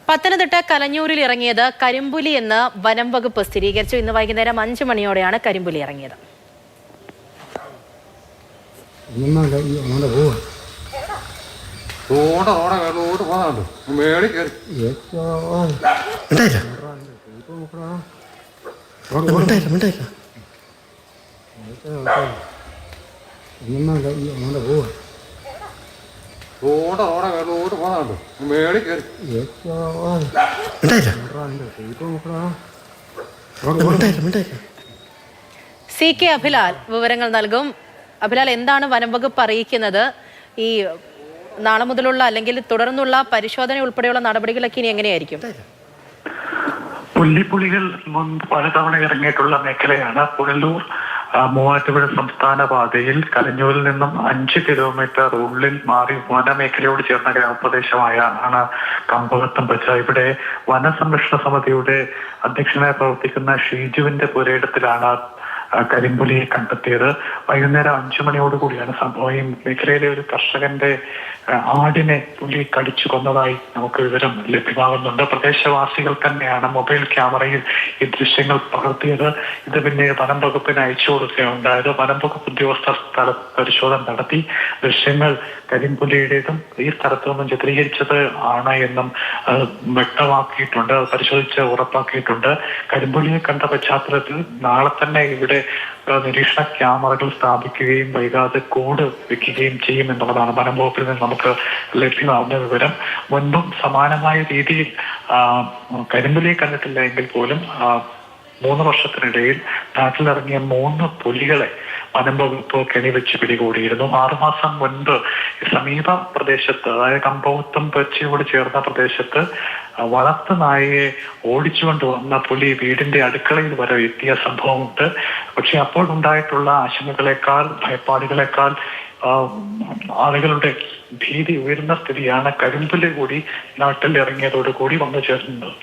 പത്തനംതിട്ട കലഞ്ഞൂരിൽ ഇറങ്ങിയത് കരിമ്പുലി എന്ന് വനം വകുപ്പ് സ്ഥിരീകരിച്ചു. ഇന്ന് വൈകുന്നേരം 5 മണിയോടെയാണ് കരിമ്പുലി ഇറങ്ങിയത്. CK അഭിലാൽ വിവരങ്ങൾ നൽകും. അഭിലാൽ, എന്താണ് വനം വകുപ്പ് അറിയിക്കുന്നത്? ഈ നാളെ മുതലുള്ള അല്ലെങ്കിൽ തുടർന്നുള്ള പരിശോധന ഉൾപ്പെടെയുള്ള നടപടികളൊക്കെ ഇനി എങ്ങനെയായിരിക്കും? പുള്ളിപ്പുലികൾ മുൻപ് പലതവണ ഇറങ്ങിയിട്ടുള്ള മേഖലയാണ്. പുനലൂർ മൂവാറ്റുപുഴ സംസ്ഥാന പാതയിൽ കലഞ്ഞൂരിൽ നിന്നും 5 കിലോമീറ്റർ ഉള്ളിൽ മാറി വനമേഖലയോട് ചേർന്ന ഗ്രാമപ്രദേശമായാണ് കമ്പകത്തം പച്ച. ഇവിടെ വനസംരക്ഷണ സമിതിയുടെ അധ്യക്ഷനായി പ്രവർത്തിക്കുന്ന ഷീജുവിന്റെ പുരയിടത്തിലാണ് കരിമ്പുലിയെ കണ്ടെത്തിയത്. വൈകുന്നേരം 5 മണിയോടുകൂടിയാണ് സംഭവം. ഈ മേഖലയിലെ ഒരു കർഷകന്റെ ആടിനെ പുലി കടിച്ചു കൊന്നതായി നമുക്ക് വിവരം ലഭ്യമാകുന്നുണ്ട്. പ്രദേശവാസികൾ തന്നെയാണ് മൊബൈൽ ക്യാമറയിൽ ഈ ദൃശ്യങ്ങൾ പകർത്തിയത്. ഇത് പിന്നെ വനം വകുപ്പിന് അയച്ചു കൊടുക്കുകയുണ്ടായത്. വനം വകുപ്പ് ഉദ്യോഗസ്ഥർ സ്ഥല പരിശോധന നടത്തി ദൃശ്യങ്ങൾ കരിമ്പുലിയുടേതും ഈ സ്ഥലത്തു നിന്നും ചിത്രീകരിച്ചത് ആണ് എന്നും വ്യക്തമാക്കിയിട്ടുണ്ട്. പരിശോധിച്ച് ഉറപ്പാക്കിയിട്ടുണ്ട്. കരിമ്പുലിയെ കണ്ട പശ്ചാത്തലത്തിൽ നാളെ തന്നെ ഇവിടെ നിരീക്ഷണ ക്യാമറകൾ സ്ഥാപിക്കുകയും വൈകാതെ കോഡ് വെക്കുകയും ചെയ്യും എന്നുള്ളതാണ് വനം വകുപ്പിൽ നിന്ന് നമുക്ക് ലഭ്യമാവുന്ന വിവരം. മുൻപും സമാനമായ രീതിയിൽ കരിമ്പുലിയെ കണ്ടിട്ടില്ല എങ്കിൽ പോലും 3 വർഷത്തിനിടയിൽ നാട്ടിലിറങ്ങിയ 3 പുലികളെ വനം വകുപ്പ് കെണിവെച്ച് പിടികൂടിയിരുന്നു. 6 മാസം മുൻപ് സമീപ പ്രദേശത്ത്, അതായത് കമ്പകത്തം പച്ചയോട് ചേർന്ന പ്രദേശത്ത് വളർത്തു നായയെ ഓടിച്ചുകൊണ്ട് വന്ന പുലി വീടിന്റെ അടുക്കളയിൽ വരെ എത്തിയ സംഭവമുണ്ട്. പക്ഷെ അപ്പോൾ ഉണ്ടായിട്ടുള്ള ആശങ്കകളെക്കാൾ ഭയപ്പാടുകളെക്കാൾ ആളുകളുടെ ഭീതി ഉയർന്ന സ്ഥിതിയാണ് കരിമ്പുലി കൂടി നാട്ടിൽ ഇറങ്ങിയതോടുകൂടി വന്നു ചേർന്നത്.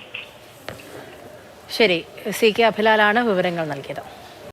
ശരി, CK അഭിലാലാണ് വിവരങ്ങൾ നൽകിയത്.